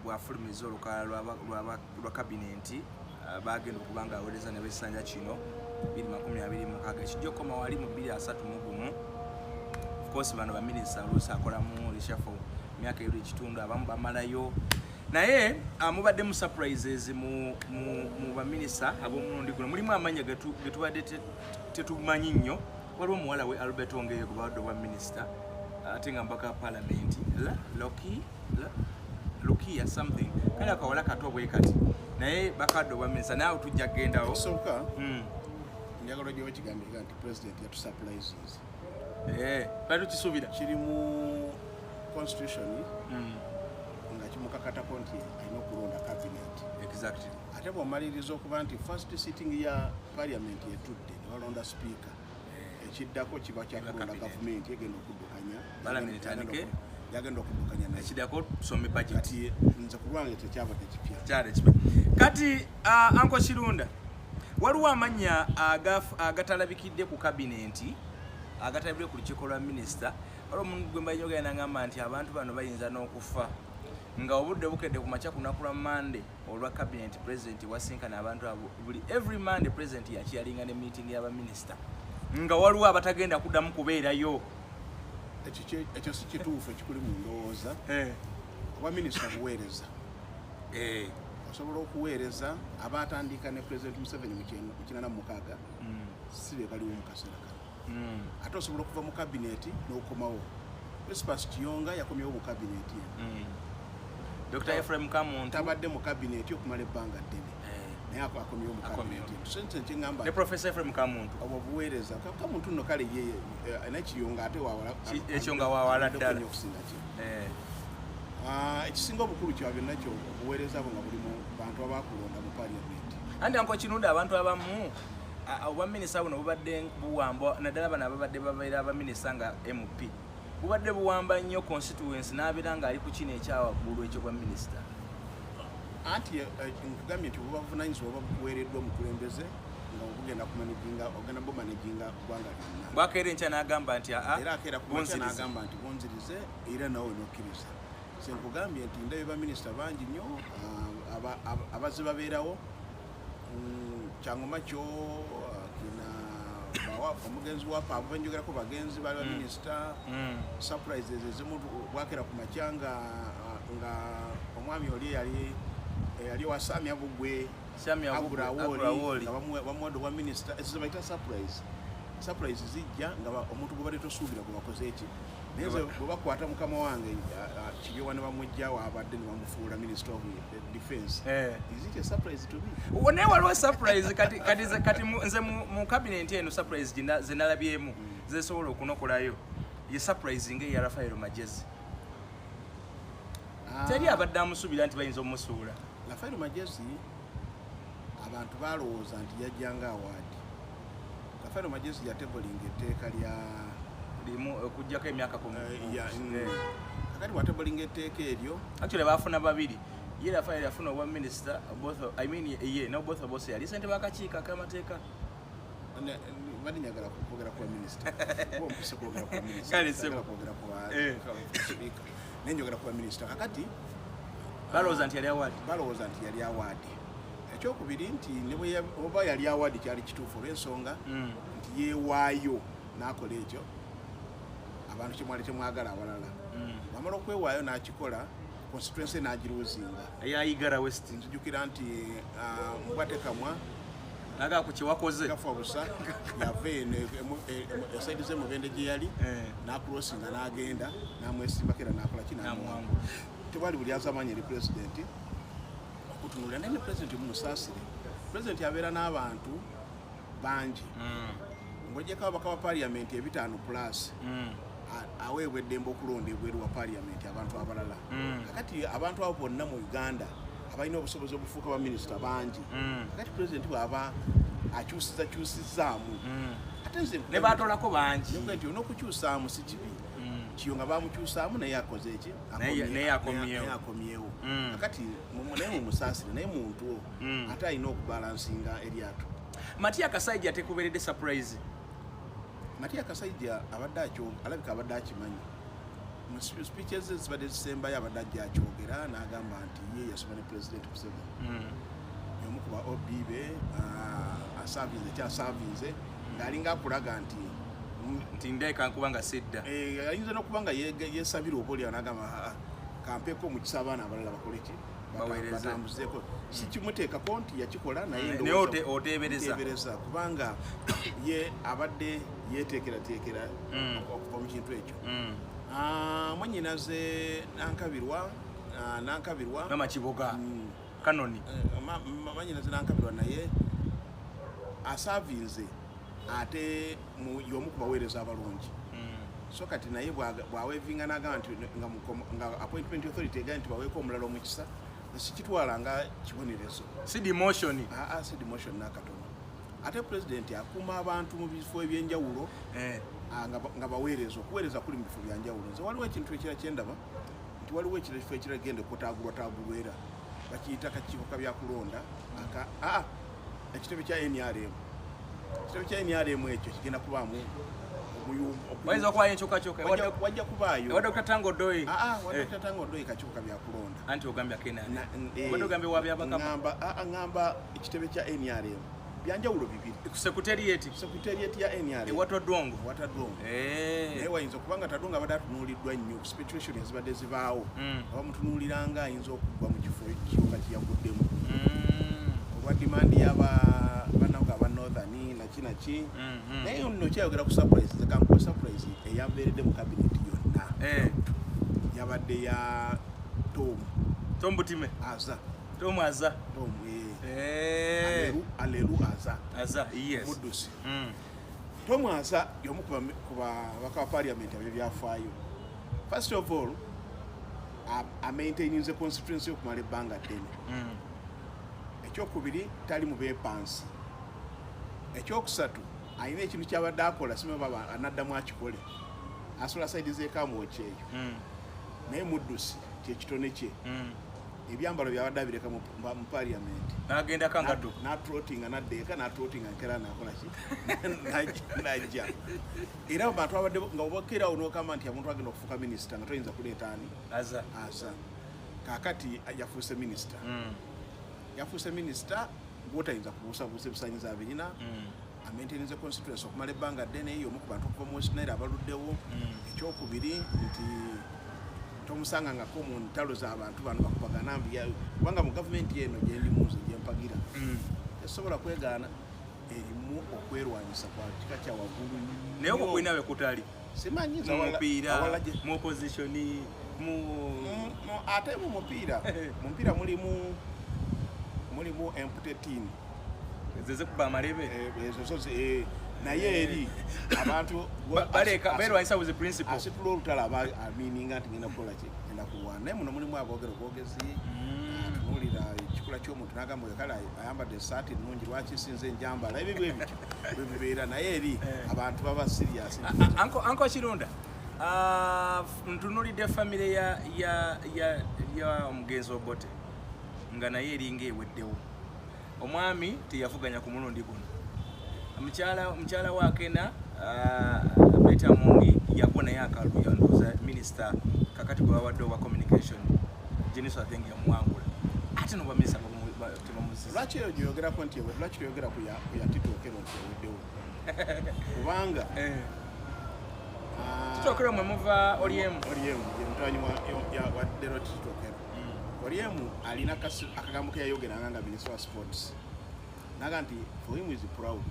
bwafulumiza olukala lwa kabinenti bagenda okubanga aweereza ne besanja kino 2026 ekijja okukoma wali mu 2031. Of course bano baminisita oluusi akolamu reshuffle myaka ebiri ekitundu abamu bamalayo naye mubadde mu surprises mu baminisita ab'omulundi guno mulimu amanya getubadde tetumanyi nnyo. Waliwo omuwala we Albert Ongeye gwe bawadde obwa minisita ate nga mbaka palamenti Lukia something kale akawala kato bwe kati naye bakadde obwa minisita naawe tujja kugendawo soka njagala gye wakigambika nti president yatu surprises bali tukisuubira kiri mu constitution nga kimukakatako nti alina okulonda cabinet exactly ate bw'omaliriza okuba nti first sitting ya parliament yetudde ne balonda speaker ekiddako kiba kyakulonda gavumenti egenda okuddukanya parliament etandike yagenda okuddukanya ekiddako tusome budget kati nze ku lwange tekyabadde kipya kyali kipya kati Uncle Kirunda waliwo amanya agatalabikidde ku kabinenti agatalabikidde ku lukiiko lwa minisita waliwo omuntu gwe mbalinyo genda ngamba nti abantu bano bayinza n'okufa nga obudde bukedde ku makya ku lunaku lwa Monday olwa kabinenti president wasinkana abantu abo buli every Monday president yakiyalinga ne meeting y'abaminisita nga waliwo abatagenda kuddamu kubeerayo. Ekyo si kituufu ekikuli mu ndowooza oba minisita buweereza osobola okuweereza abatandika ne president Museveni mu 1996 si be baliwo mu kaseera kano ate osobola okuva mu kabineti n'okomawo. Espas Kiyonga yakomyewo mu kabineti Dr. Ephraim Kamuntu tabadde mu kabineti okumala ebbanga ddene naye akomyewo mu kabineti sense kyengamba ne Professor Ephraim Kamuntu obo buweereza Kamuntu nno kale ye Kiyonga ate wawala ekyo nga wawala ddala okusinga ekisinga obukulu kya byonna kyo obuweereza bwo nga buli mu bantu abakulonda mu parliament. Anti Uncle Kirunda abantu abamu obwaminisita buno bubadde buwamba naddala bano ababadde babeera abaminisita nga MP bubadde buwamba nnyo constituency n'abeera ng'ali ku kino ekyawaggulu ekyo bwa minisita. Anti nkugambye nti buba buvunanyizibwa oba buweereddwa omukulembeze nga obugenda kumanaginga ogenda bumanaginga ggwanga lyonna. Bwakeera enkya n'agamba nti era akeera ku makya n'agamba nti bunzirize era nawe n'okkiriza. Se nkugambye nti ndabye baminisita bangi nnyo abazze babeerawo Kyangoma kyo omugenzi wa Paavu benjogerako bagenzi bali baminisita surprises ezimu bwakeera ku makya nga omwami oli yali wa Samia Bugwe Aburawoli bamuwadde obwa minisita ezo bayita surprise zijja nga omuntu gwe bali tosuubira gwe bakoze eki naye bwe bakwata mukama wange Kiyowa ne bamujja wabadde ne bamufuula minister of defense is it a surprise to me? Naye waliwo surprise kati nze mu cabinet eno surprise zenalabyemu zesobola okunokolayo ye surprise ng'eya Rafael Magezi teri abadde amusuubira nti bayinza omusuula. Rafael Magezi abantu balowooza nti yajjanga awaadi. Rafael Magezi yatebolinga etteeka lya okujjako emyaka kakati watebolinga etteeka eryo actually baafuna babiri ye Rafael yafuna obwa minisita both of us yali ssente bakakiiko ak'amateeka bali njagala kwogera ku minisita ompise kwogera ku minisita kale sebo kwogera ku speaker naye njogera ku minisita kakati balowooza nti yali awaadi ekyokubiri nti ne oba yali awaadi kyali kituufu olw'ensonga nti yeewaayo n'akola ekyo abantu kimwali temwagala awalala wamala okwewaayo n'akikola constituency n'agiruuzinga eyayigara west nzijukira nti mbwatekamwa naga ku kiwakoze gafa busa yava eno esaidi z'emubende gye yali n'akulosinga n'agenda n'amwesimbako era n'akola kinamuwangu tewali buli azamanya eri pulezidenti okutunulira naye ne pulezidenti mumusaasire. Pulezidenti abeera n'abantu bangi ng'ogyeko ababaka ba parliament 5+ aweebwa eddembe okulonda ebweru wa parliament abantu abalala kakati abantu abo bonna mu Uganda abalina obusobozi obufuuka baminisita bangi kakati pulezidenti bw'aba akyusizzaamu ate nze ne baatolako bangi nti olina okukyusaamu si kibi Kiyonga bamukyusaamu naye akoze eki naye akomyewo kakati naye mumusaasire naye muntu ate alina okubalansinga eryato. Matiya Kasaija tekubeeredde surprise. Matiya Kasaija alabika abadde akimanyi mu speeches ezibadde zisembayo abadde ajja akyogera n'agamba nti ye yasoma ne president Museveni omu ku ba OB be kyasavinze ng'alinga akulaga nti ndeeka nkuba nga sidda ayinza n'okuba nga yeesabira oba olyawo n'agamba kampeeko omukisa abaana abalala bakoleki batambuzeeko si kimuteekako nti yakikola naye oteebereza kubanga ye abadde yeeteekerateekera okuva mu kintu ekyo mwannyinaze nankabirwa namakiboga kanoni mwannyinaze nankabirwa naye asavinze ate y'omu ku baweereza abalungi so kati naye bwaweevinga n'agamba nti nga appointment authority egamba nti baweeko omulala omukisa sikitwala nga kibonerezo si demotion nakatono ate pulezidenti akuuma abantu mu bifo ebyenjawulo nga baweereza okuweereza kuli mu bifo byanjawulo nze waliwo ekintu ekira kyendaba nti waliwo ekifo ekiragenda okutagulwatagulwera bakiyita kakiiko kabyakulonda ekitebe kya NRM ekyo kigenda kubaamu wayinza okubayo enkyukakyuka wajja kubaayo wadde Tango Doi kakiiko kabyakulonda anti ogambye Kenya wadde ogambye ngamba ekitebe kya NRM byanjawulo bibiri secretariat ya NRM watadwongo naye wayinza okuba nga Tadongo abadde atunuuliddwa nnyo situation ezibadde zibaawo abamutunuuliranga ayinza okugwa mu kifo ekiyoka kiyaguddemu olwa dimandi bannange aba northern naki naye nno kyayogera ku surprise zekankuwa surprise eyambeeredde mu cabinet yonna yabadde ya Tom Butime Tom Aza Aleru Aza yes Mudusi Tom Aza y'omu ku babaka ba parliament abebyafaayo. First of all amaintaininze constituency okumala ebbanga ddene. Ekyokubiri tali mu beepansi. Ekyokusatu ayina ekintu kyabadde akola sima baba anaddamu akikole asola side zeekamu ekyeyo naye Muddusi kyekitone kye ebyambalo byabadde abireka mu parliament n'agenda kangaddo n'atrottinga n'addeeka n'atrottinga nkera n'akola ki n'ajja era abantu abadde nga obakera onokamba nti omuntu agenda okufuuka minisita nga toyinza kuleeta ani aza kaakati yafuuse minisita gwotayinza kubuusabuusa ebisaanyizo abirina amaintaininze constituency okumala ebbanga ddene omu ku bantu okuva mu West Nile abaluddewo. Ekyokubiri nti tomusangangako mu ntalo z'abantu bano bakubagana kubanga mu gavumenti eno gyendi muze gyempagira esobola kwegaana erimu okwerwanyisa kwa kika kya waggulu naye okwo kulina we kutali simanyi mupiira mu opposition ate mu mupiira mulimu empty tin zeze kuba amalebe ezo naye eri abantu berwanyisa with the principle asitula olutala amininga nti ngenda kukola ki ngenda kulwana naye muno mulimu aboogera obwogezi tunuulira ekikula ky'omuntu n'agamba kale ayambadde esaati ennungi lwaki sinze enjambala ebyo bwebityo bwebibeera naye eri abantu baba serious. Anko Kirunda ntunuulidde famire ya omugenzi Obote nga naye eringa eweddewo omwami teyavuganya ku mulundi guno mukyala wa Kena Beta Mungi yakuwa naye akaluya ndoza minister kakati gwa wadde wa communication Jeniso Adengi yamuwangula ate no bamisa tebamuziza lwaki yogera ko nti lwaki yogera ku ya Titokero nti eweddewo kubanga Titokero mwe muva Oriemu mutwanyi wa Dero Titokero Oriemu alina akagambo ke yayogeranga nga minister wa sports naga nti for him is proud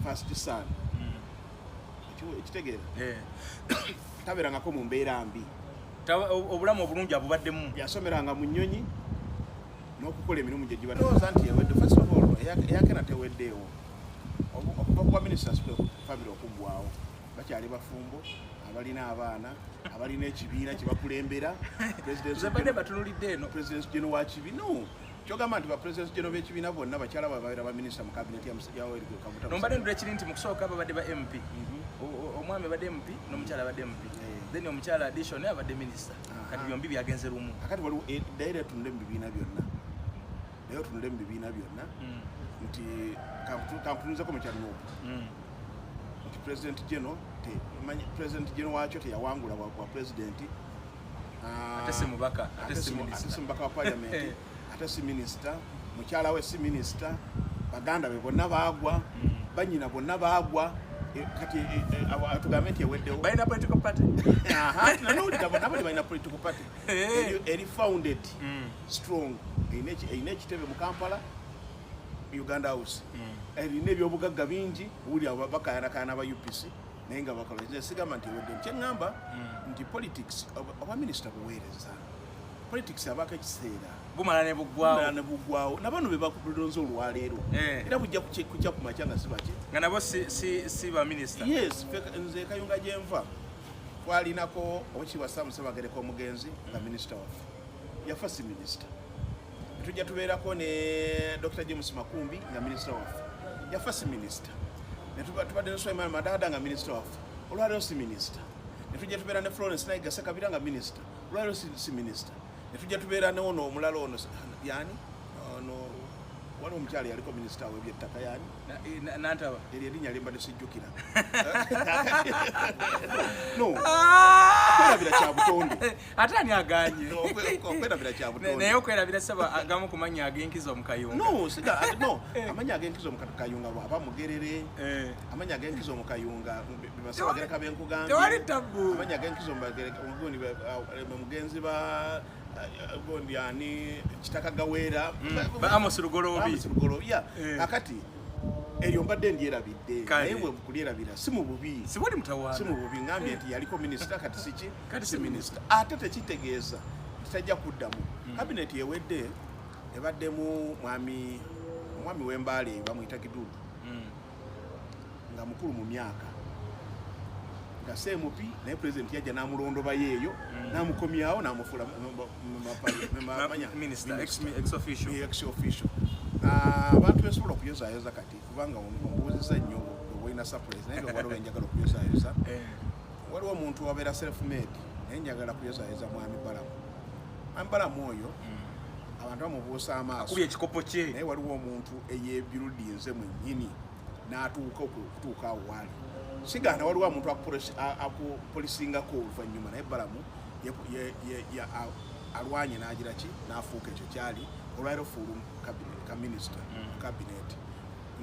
first son ekitegeera tabeerangako mu mbeera mbi obulamu obulungi abubaddemu yasomeranga mu nnyonyi n'okukola emirimu gye gibaddeoza nti yawedde first of all eyakena teweddeewo okuva kuba ministers famire okuggwawo bakyali bafumbo abalina abaana abalina ekibiina kyebakulembera batunulidde eno president general wa kibiina kyogamba nti ba president general b'ekibiina bonna bakyala babeera baminisita mu kabinet ya Yoweri Kaguta nombadde ndula ekiri nti mu kusooka babadde ba MP omwami abadde MP n'omukyala abadde MP then omukyala addition abadde minisita kati byombi byagenze lumu akati waliwo daire tunule mu bibiina byonna nti kankutunuzeko mu kyanuupu nti president general wakyo teyawangula bwa president ate si mubaka wa parliament ate si minister mukyala we si minister baganda be bonna baagwa banyina bonna baagwa kati tugambe nti eweddewo balina political party nanowulira bonna bali balina political party eri founded strong erina ekitebe mu Kampala Uganda House erina ebyobugagga bingi uli bakayana ba UPC naye nga bakola sigamba nti eweddewo kyeŋŋamba nti politics oba minisita buweereza politics abaako ekiseera bumala ne buggwawo nabano be bakulonze olwaleero era bujja kujja ku makya nga sibaki nga nabo si ba minisita. Yes, nze Kayunga gyenva twalinako owekiibwa Sam Ssebagereka omugenzi nga minisita waffe yafa si minisita. Tujja tubeerako ne Dr. James Makumbi nga minisita waffe yafa si minisita. Ne tubadde ne Sulaiman Madada nga minisita waffe olwaleero si minisita. Ne tujja tubeera ne Florence Naiga Ssekabira nga minisita olwaleero si minisita. Ne tujja tubeera ne ono omulala ono yani ono waliwo omukyala yaliko minisita w'ebyettaka yani nantaba eryo erinnya lyembadde sijjukira no okwerabira kya butonde ate ani aganye okwerabira kya butonde naye okwerabira saba agamu ku mannya ag'enkizo mu Kayunga no amanya ag'enkizo mu Kayunga bw'aba mugerere amanya ag'enkizo mu Kayunga Ssebagereka benkugambye tewali tabu amanya ag'enkizo mu mugenzi ba gondi ani kitaka gaweera ba Amos Lugolobi akati eryo mbadde ndyerabidde naye bwe kulyerabira si mu bubi ngambye nti yaliko minisita kati si minisita ate tekitegeeza titajja kuddamu kabineti ewedde ebaddemu mwami w'embaale bamuyita Kidudu nga mukulu mu myaka nga CMP naye president yajja n'amulondobayo eyo n'amukomyawo n'amufuula ex official. Abantu besobola okuyozaayoza kati kubanga omubuuziza nnyo olina surprise naye nga waliwo enjagala okuyozaayoza waliwo omuntu wabeera self made naye njagala kuyozaayoza mwami Balamu oyo abantu bamubuusa amaaso akubye ekikopo kye naye waliwo omuntu eyeebirudinze mwennyini n'atuuka okutuuka awo waali sigaana waliwo omuntu akupolisingako oluvannyuma naye Balamu alwanye n'agira ki n'afuuka ekyo kyali olwaleero fuulu ka minisita kabinet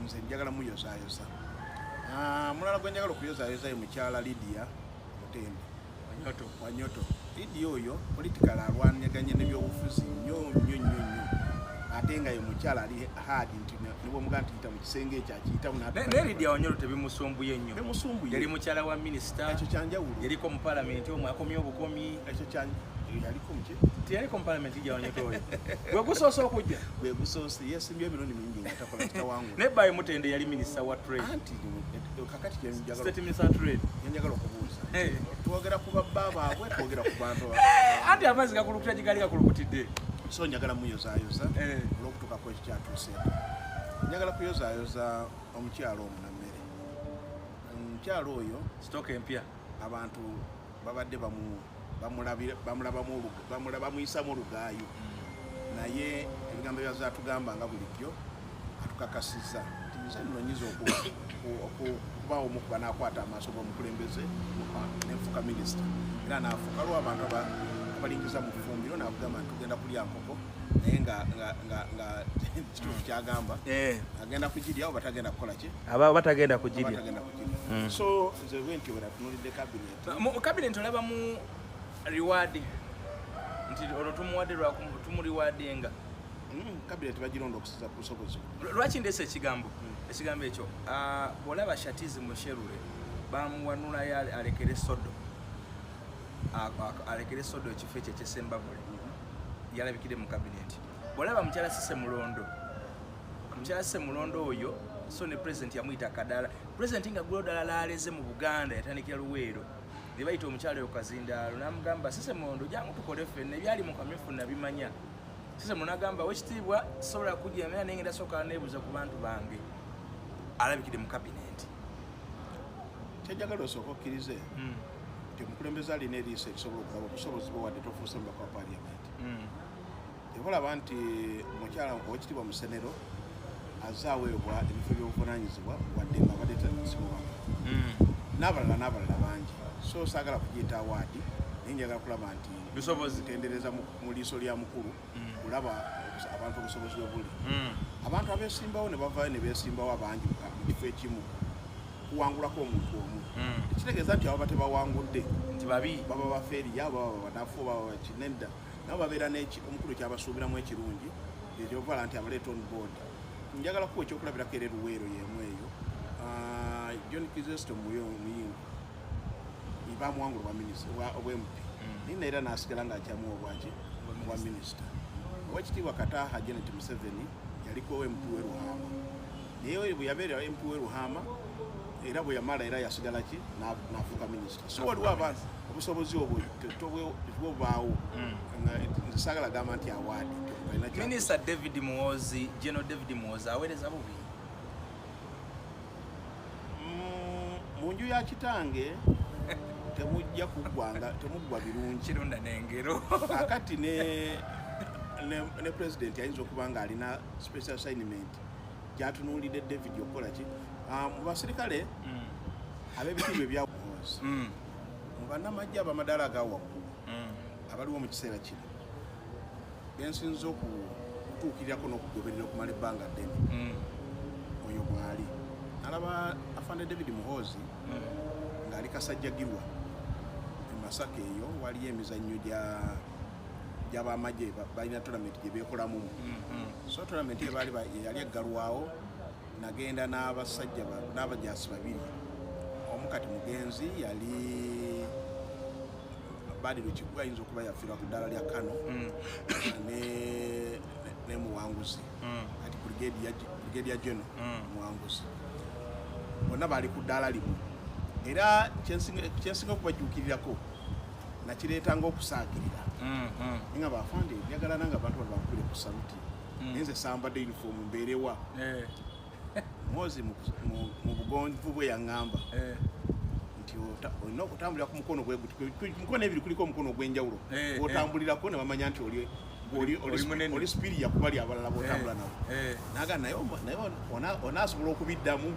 nze njagala muyozaayoza mulala gwe njagala okuyozaayoza ye mukyala Lydia Mutende Wanyoto Lydia oyo politikali alwanyaganye n'ebyobufuzi nnyo ate nga ye mukyala ali hard nti nibo muga nti yita mu kisenge ekyo akiyitamu naye Lydia Wanyoto tebimusumbuye nnyo yali mukyala wa minisita ekyo kyanjawulo yaliko mu palamenti omwe akomye obukomi ekyo yaliko muki tiyaliko mu palamenti Lydia Wanyoto oyo gwe gusoose okujja gwe gusoose yeesimbye emirundi mingi nga takola kitawangula naye Baye Mutende yali minisita wa trade anti kakati state minister trade yenjagala okubuuza twogera ku babba baabwe twogera ku bantu anti amazzi gakulukuta gigali gakulukutidde so njagala muyozaayoza olw'okutuukako ekyo kyatuuseeko njagala kuyozaayoza omukyalo omunammere omukyalo oyo sitooka empya abantu babadde bamuyisamu olugaayo naye ebigambo byazatugamba nga bulijjo atukakasizza nti nze nno nyiza okubawo omukuba n'akwata amaaso g'omukulembeze nenfuuka minisita era n'afuuka lwa abantu abalingiza mu ffumbiro n'akugamba nti tugenda kulya nkoko naye nga kituufu kyagamba agenda kugirya oba tagenda kukola ki aba batagenda kugirya so nze bwenti wera tunulidde kabinet olaba mu reward nti olwo tumuwadde tumuriwadinga kabinet bagironda okusiza ku busobozi lwaki ndeesa ekigambo ekyo bw'olaba Shatizi Musherure bamuwanulayo alekere sodo ekifo ekyo ekyesembabule yalabikire mu kabinet bw'olaba mukyala Sise Mulondo oyo so ne president yamuyita Kadala president nga gw'odala laaleze mu Buganda yatandikira Luweero ne bayita omukyala oyo Kazindaalo n'amugamba Sise Mulondo jangu tukole ffenna ebyali mu kamyufu nabimanya Sise Mulondo n'agamba wekitiibwa sobola kujjamira naye ngenda sooka neebuuza ku bantu bange alabikire mu kabinet kyajagala osooka okkirize nti omukulembeze alina eriiso erisobola okulaba obusobozi bwe wadde tofuuse mubaka wa paliamenti tebalaba nti mukyala owekitiibwa Musenero azaaweebwa ebifo by'obuvunanyizibwa wadde nga abadde tasimubamu n'abalala bangi so saagala kugiyita awaadi naye njagala kulaba nti zitendereza mu liiso lya mukulu kulaba abantu obusobozi bwe buli abantu abeesimbawo ne bavaayo ne beesimbawo abangi mu kifo ekimu kuwangulako omuntu omu ekitegeeza nti abo batebawangudde nti babi baba bafeeriya baba banafu baba bakinedda nabo babeera omukulu kyabasuubiramu ekirungi ekyovala nti abaleeta on board njagala kuwa ekyokulabirako era eruweero yemu eyo John Kizito muyingo bamuwangula obwa minisita obwemp nina era n'asigala ng'akyamuwa obwaki obwa minisita owekitiibwa Kataaha Janet Museveni yaliko MP w'e Ruhama naye bwe yabeera MP w'e Ruhama era bwe yamala era yasigala ki n'afuuka minisita so waliwo abantu obusobozi obwo tebubaawo nze saagala gamba nti awaadi minisita David Muhoozi General David Muhoozi aweereza bubi mu nju ya kitange temujja temuggwa birungi kirunda n'engero kakati ne president ayinza okuba nga alina special assignment gyatunuulidde David okukola ki mu basirikale ab'ebitiibwa ebya Muhoozi mu bannamagye ab'amadaala aga waggulu abaliwo mu kiseera kino bensinza okutuukirirako n'okugoberera okumala ebbanga ddene oyo mwali alaba afande David Muhoozi ng'ali kasajjagirwa Masaka eyo waliyo emizannyo gy'abamagye balina tournament gye beekolamu so tournament yali eggalwawo nagenda n'abajaasi babiri omu kati mugenzi yali Badiro Kigwa ayinza okuba yafiirwa ku ddaala lya Kano ne Muwanguzi kati Brigadier General Muwanguzi bonna baali ku ddaala limu era kyensinga okubajuukirirako nakireetanga okusaagirira nga bafande njagala nanga abantu bano bakubire ku saluti naye nze sambadde uniform mbeerewa Muhoozi mu bugonvu bwe yaŋŋamba nti olina okutambulira ku mukono gwe guti mikono ebiri kuliko omukono ogw'enjawulo bw'otambulirako ne bamanya nti oli supiriya kubali abalala bw'otambula nabo naga naye onaasobola okubiddamu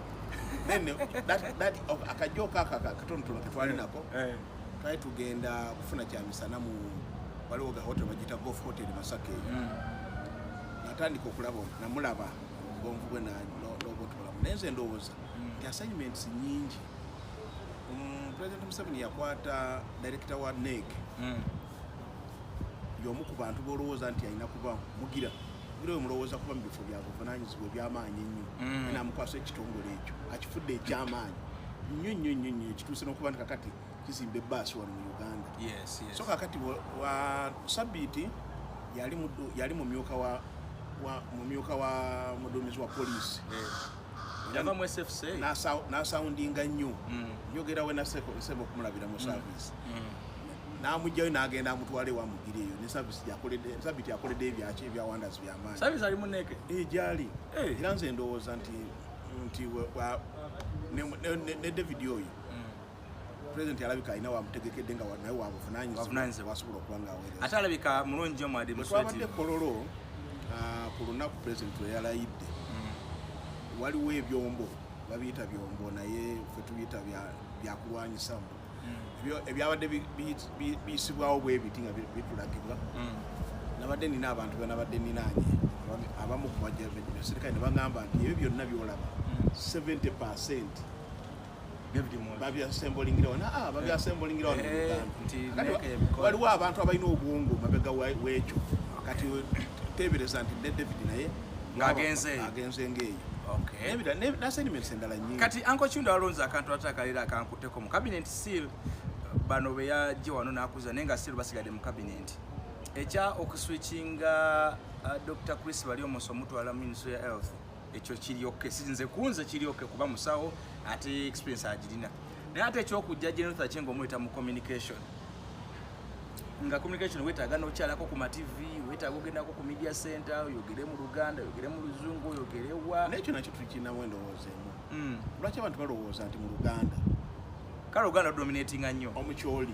akajooka akatonotono ketwali nako twali tugenda kufuna kyamisana mu waliwo ga hotel bagita Golf Hotel Masaka eyo natandika okulaba namulaba obwonvu bwe n'obwotulamu naye nze ndowooza nti assignments nyingi President Museveni yakwata director wa NEC y'omu ku bantu b'olowooza nti alina kuba mugira buli mulowooza kuba mu bifo bya buvunaanyizibwa eby'amaanyi ennyo namukwasa ekitongole ekyo akifudde eky'amaanyi nnyo ekituuse n'okuba nti kakati kizimba ebbaasi wano mu Uganda so kakati Sabiti yali mumyuka wa muduumizi wa poliisi yava mu SFC n'asawundinga nnyo njogera we nasebo okumulabira mu service n'amugjayo n'agenda amutwale wamugira eyo ne Sabiti yakoledde ebyawandazi by'amaanyi service ali mu NEC gyali era nze ndowooza nti ne David oyo President alabika alina wamutegekedde nga naye wabuvunaanyizibwa wasobola okuba ng'aweereza ate alabika mulungi mu administrative twabadde Kololo ku lunaku President lwe yalayidde waliwo ebyombo babiyita byombo naye ffe tubiyita byakulwanyisamu ebyabadde biyisibwawo bwe biti nga bitulagibwa nabadde nina abantu banabadde ninaanye abamu ku basirikale ne baŋŋamba nti ebyo byonna byolaba 70% babyasembolingirawo babyasembolingirawo mu Uganda waliwo abantu abalina obwongo mabega w'ekyo kati teebereza nti ne David naye agenze ng'eyo n'assignments endala nnyingi kati Uncle Chunda alonze akantu atakalira akankutteko mu cabinet seal bano be yajje wano n'akuza naye nga still basigadde mu cabinet ekya okuswitchinga Dr. Chris bali omuso mutwala Ministry of Health ekyo kiryoke sinze kunze kiryoke kuba musawo ate experience agirina naye ate ekyokujja General Chengo omuyita mu communication nga communication wetaaga n'okyalako ku TV wetaaga ogendako ku media center oyogere mu Luganda oyogere mu Luzungu oyogere wa n'ekyo nakyo tukinamu endowoozeemu lwaki abantu balowooza nti mu Luganda kale Uganda dominating nnyo omukyoli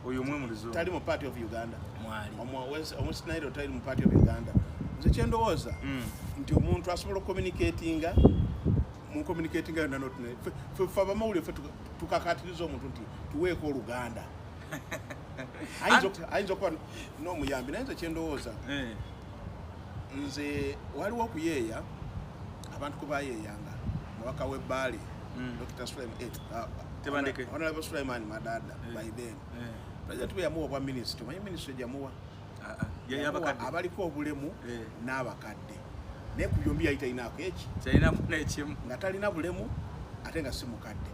oyo omwe mu Luzungu tali mu party of Uganda mwali omusinairo tali mu party of Uganda nze kyendowooza nti omuntu asobola okucommunicatinga muncommunicatinga yonna notune fe abamawulire fe tukakatiriza omuntu nti tuweeko oluganda ayinza okuba n'omuyambi naye nze kyendowooza nze waliwo okuyeeya abantu kubayeeyanga mubaka w'ebbaale Honorable Sulaiman Madada by then President bwe yamuwa bwa minisitule omanyi minisitule gyamuwa abaliko obulemu n'abakadde naye ku byombi yayitayinaako eki nga talina bulemu ate nga si mukadde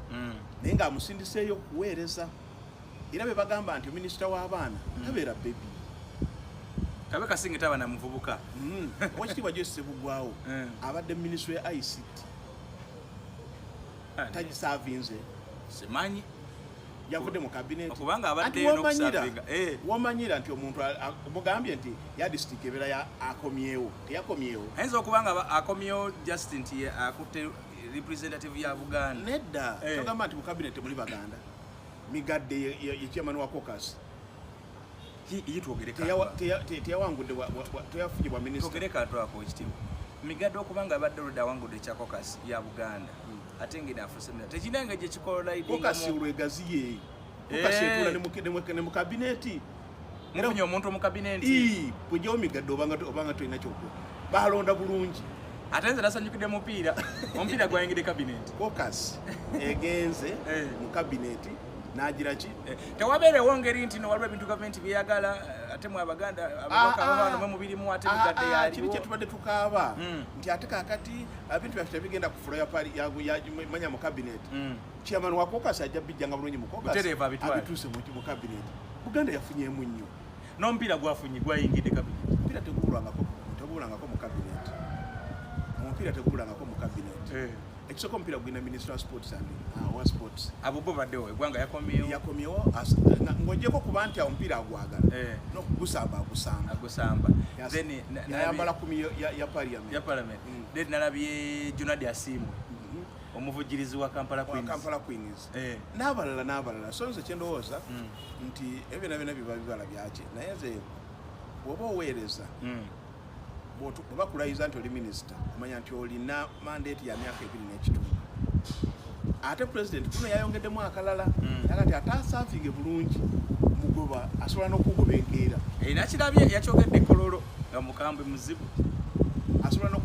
naye ng'amusindiseeyo okuweereza era be bagamba nti minisita w'abaana tabeera bebi kabe kasingita abana muvubuka wakitibwa Joseph Bugwawo abadde minisitule ya ICT tagisavinze simanyi yavudde mu cabinet okubanga abadde n'okusavinga wamanyira nti omuntu mugambye nti ya district ebeera ya akomyewo teyakomyewo ayinza okubanga akomyewo just nti akutte representative ya Buganda nedda togamba nti mu cabinet muli baganda migadde ye chairman wa caucus teyawangudde teyafunye bwa minisita togereka twako ekitiibwa migadde okubanga abadde oludda awangudde ekya caucus ya Buganda ate ngene afusemera tekinanga gye kikola caucus olwegaziye caucus etula ne mu cabinet mufunye omuntu mu cabinet pwejawo migadde obanga tolina kyokwo balonda bulungi ate nze nasanyukidde omupiira gwayingidde cabinet caucus egenze mu cabinet nagira ki tewabeerewo ngeri nti waliwo ebintu gavumenti byeyagala ate mwe abaganda abakabano mwe mubirimu ate migadde yaliwo kiri kyetubadde tukaaba nti ate kakati ebintu byaffe tebigenda kufula manya mu cabinet chairman wa caucus ajja bijjanga bulungi mu caucus abituuse mu cabinet Buganda yafunyemu nnyo n'omupiira gwayingidde cabinet omupiira tegubulangako mu cabinet omupiira tegubulangako mu cabinet ekisoko omupiira gulina minister wa sports wa sports abo bo baddewo eggwanga yakomyewo ng'ogyeko kuba nti omupiira agwagala n'okugusamba agusamba yayambala kumi ya parliament then nalabye Junadi Asimu omuvugirizi wa Kampala Queens n'abalala so nze kyendowooza nti ebyo byonna biba bibala byaki naye nze bw'oba oweereza bw'oba kulayiza nti oli minisita omanya nti olina mandate ya myaka 2 n'ekitundu ate president kuno yayongeddemu akalala yakati ataasavinge bulungi mugoba asobola n'okugoba enkeera nakirabye yakyogedde Kololo nga mukambwe muzibu asobola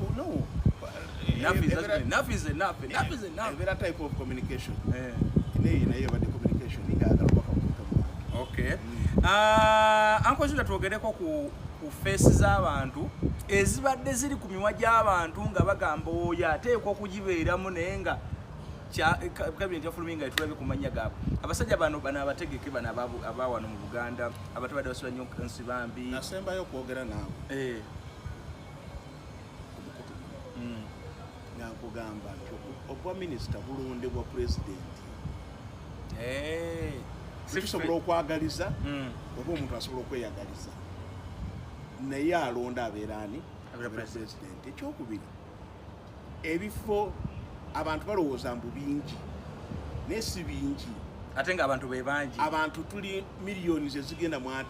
ebeera type of communication naye ebadde communication ngaagala okay ankozula twogereko ku face z'abantu ezibadde ziri ku miwa gy'abantu nga bagamba oyo ateekwa okugibeeramu naye nga cabinet yafuluminga etulabe ku mannya gaabwe abasajja bano abategeke bano abawano mu Buganda abatubadde basula nnyo nsibambi nasembayo okwogera naawe nakugamba nti obwa minisita bulondebwa pulezidenti tusobola okwagaliza oba omuntu asobola okweyagaliza naye alonda abeeraani pulezidenti ekyokubiri ebifo abantu balowooza mbu bingi naye si bingi ate nga abantu be bangi abantu tuli miliyoni zezigenda mu 5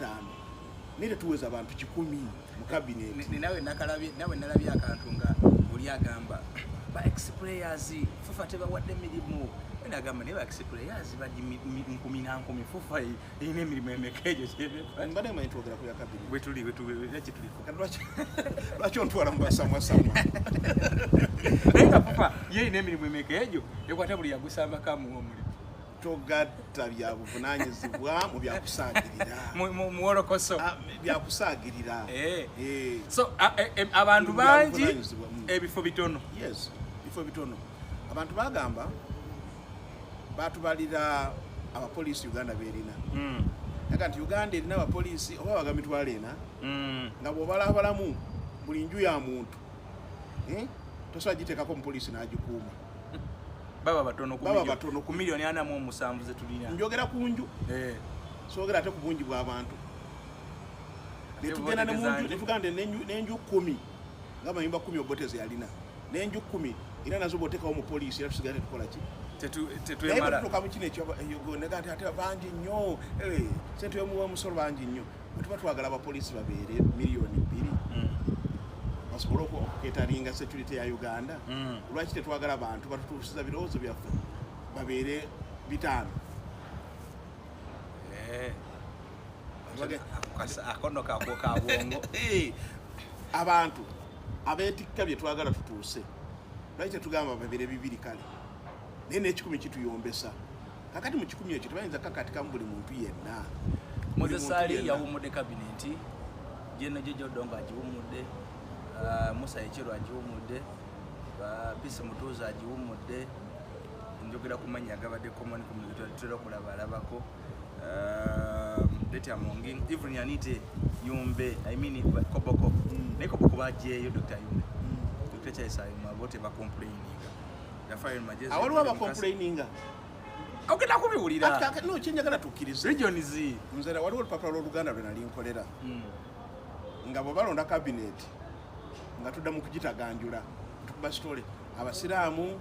naye tetuweza abantu 100 mu kabineti nawe nalabye akantu nga oli agamba ba ex-players fufa tebawadde emirimu nagamba naye ba ex-players badi 10 fufa erina emirimu emeka egyo mbadde manyi twogera ku ya kabineti bwetuliko lwaki ontwala mu basamwasamwa naye nga fufa ye erina emirimu emeka egyo ekwata buli yagusambako muwomuli togatta byabuvunaanyizibwa mu byakusaagirira mu wolokoso byakusaagirira so abantu bangi ebifo bitono yes bifo bitono abantu bagamba batubalira abapoliisi Uganda berina yaga nti Uganda erina abapoliisi oba baga mitwalo 4 nga bw'obalabalamu buli nju ya muntu tosobola giteekako omupoliisi n'agikuuma baba batono ku miliyoni 47 zetulina njogera ku nju soogera ate ku bungi bw'abantu netugenda netuganda n'enju 10 nga mayumba 10 obotezi yalina n'enju 10 era nazo boteekawo omupoliisi era tusigale tukola ki tetwemala tutuuka mu kino ekyogonega nti ate bangi nnyo sente y'omusolo bangi nnyo tuba twagala abapoliisi babeere miliyoni 2 basobole okuketaringa security ya Uganda lwaki tetwagala abantu batutuusiza birowoozo byaffe babeere bitaano akono kako kabwongo abantu abeetikka bye twagala tutuuse lwaki tetugamba babeere bibiri kale naye n'ekikumi kituyombesa kakati mu kikumi ekyo tebayinza kakatikamu buli muntu yenna Moses Ali yawumudde kabineti Jeno Jojo Donga agiwumudde Musa Echero agiwumudde Peace Mutuuza agiwumudde njogera ku mannya agabadde common community tutera okulaba alabako Deti Amongi even Yanite Yumbe I mean Koboko ne Koboko bajeyo Dr. Yumbe Dr. Chaisa Yumbe bote ba complaining yafayo majezi awaliwo aba complaininga okenda kubiwulira no kyenjagala tukkirize region zi nzera waliwo olupapula lw'Oluganda lwe nali nkolera nga bwe balonda cabinet nga tudda mu kugitaganjula tukuba sitole abasiraamu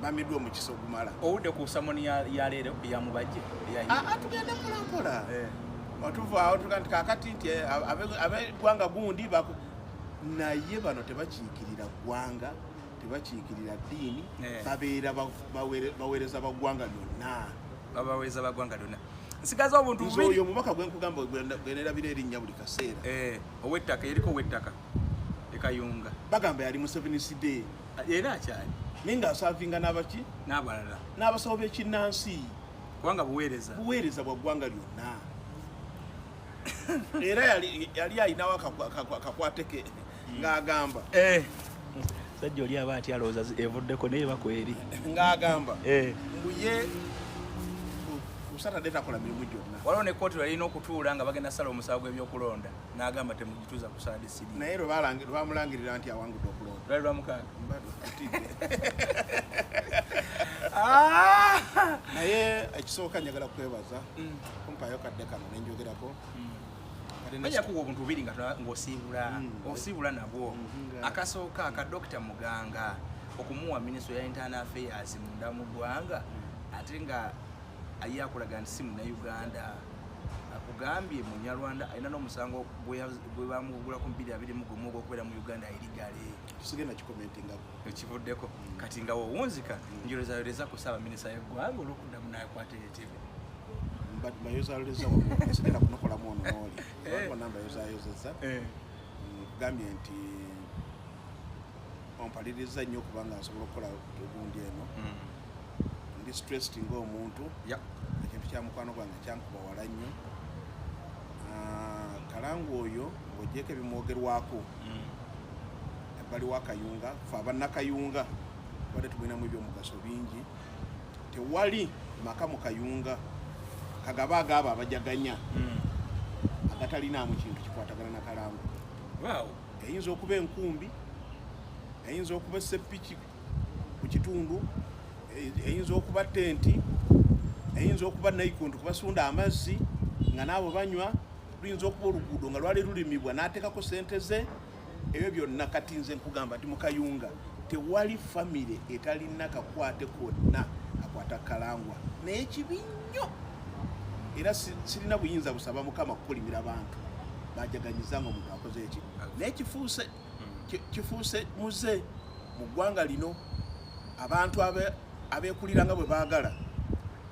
bamiddwa mu kiso gumala owudde ku samoni ya leero yamubajje tugenda mpolampola otuvaawo tuga nti kakati nti ab'eggwanga gundi naye bano tebakiikirira ggwanga tebakiikirira ddiini babeera baweereza baggwanga lyonna babaweereza baggwanga lyonna nsigaza obuntu bubiri oyo omubaka gwenkugamba gwenerabira erinnya buli kaseera ow'ettaka yeriko ow'ettaka ekayunga bagamba yali Museveni era akyali naye ng'asaavinga n'abaki n'abalala n'abasawo b'ekinnansi kubanga buweereza bwa ggwanga lyonna era yali alinawo akakwateke ng'agamba sajja oli aba ati alowooza evuddeko naye bakweri ng'agamba mbuye Saturday takola mirimu gyonna waliwo ne kkooti lwalina okutuula nga bagenda sala omusawo gw'ebyokulonda n'agamba temugituuza ku Saturday siri naye lwe bamulangirira nti awangudde okulonda lwali lwamukaaga naye ekisooka njagala kwebaza kumpaayo kadde kano nenjogerako bajja kuwa obuntu bubiri ng'osiibula nabwo akasooka aka Dr. Muganga okumuwa minisitule ya internal affairs munda mu ggwanga ate nga aye akulaga nti si Munnayuganda akugambye Munyarwanda alina n'omusango gwe bamugula ku 221 ogw'okubeera mu Uganda erigale tusigenda kikomentingako ekivuddeko kati nga wowunzika njolezayoleza ku Ssaabaminisita y'eggwanga olw'okuddamu n'akwata etebe bayozaloleza sigenda kunokolamu ono n'oli bonna mbayozayozeza kugambye nti ompaliriza nnyo okubanga nsobola okukola ogundi eno ndi stressed ng'omuntu ekintu kya mukwano gwange kyankuba wala nnyo kalangu oyo ng'ogyeko ebimwogerwako ebbali w'akayunga fe abannakayunga tubadde tumwinamu ebyomugaso bingi tewali maka mu kayunga kagaba agaabo abajaganya agatalinaamu kintu kikwatagana na kalangu eyinza okuba enkumbi eyinza okuba esseppiki ku kitundu eyinza okuba tenti eyinza okuba nayikondo kubasunda amazzi nga naabo banywa luyinza okuba oluguudo nga lwali lulimibwa n'ateekako sente ze ebyo byonna kati nze nkugamba nti mu kayunga tewali famire etalina kakwate konna akwata kalangwa naye kibi nnyo era sirina buyinza busaba Mukama kukolimira abantu bajaganyizanga omuntu akoze eki naye kifuuse muze mu ggwanga lino abantu abeekulira nga bwe baagala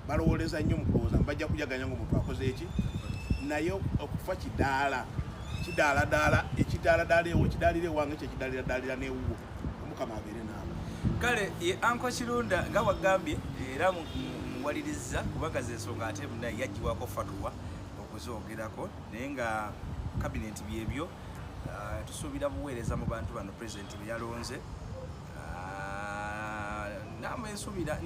balowooleza nnyo mu kulowooza mbajja kujaganya ng'omuntu akoze eki naye okufa kidaaladaala ekidaaladaala ewo ekidaalira ewange ekyo ekidaaliradaalira n'ewuwo Omukama abeere naawe kale ye Anko Kirunda nga wagambye era muwaliriza kubanga zensonga ate naye yaggiwako fatuwa okuzoogerako naye nga kabineti byebyo tusuubira buweereza mu bantu bano pulezidenti be yalonze namwe nsubira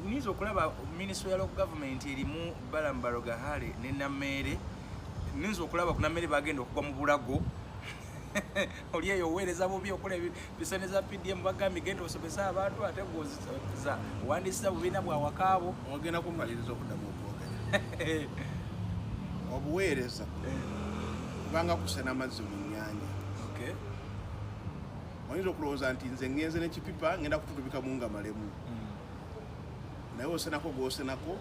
nizo okulaba minisitule ya government erimu Balambalo Gahale ne Namere nizo okulaba ku Namere bagenda okugwa mu bulago oli eyo oweereza bubi okola biseneza PDM bagambye genda osomesa abantu ate goza wandisiza bubiina bwawakaabo ogenda kumaliriza okuddamu okwogera obuweereza kubanga kusena amazzi mu nnyanja oyinza okulowooza nti nze ngenze n'ekipipa ngenda kututubika mu nga malemu naye osenako gwosenako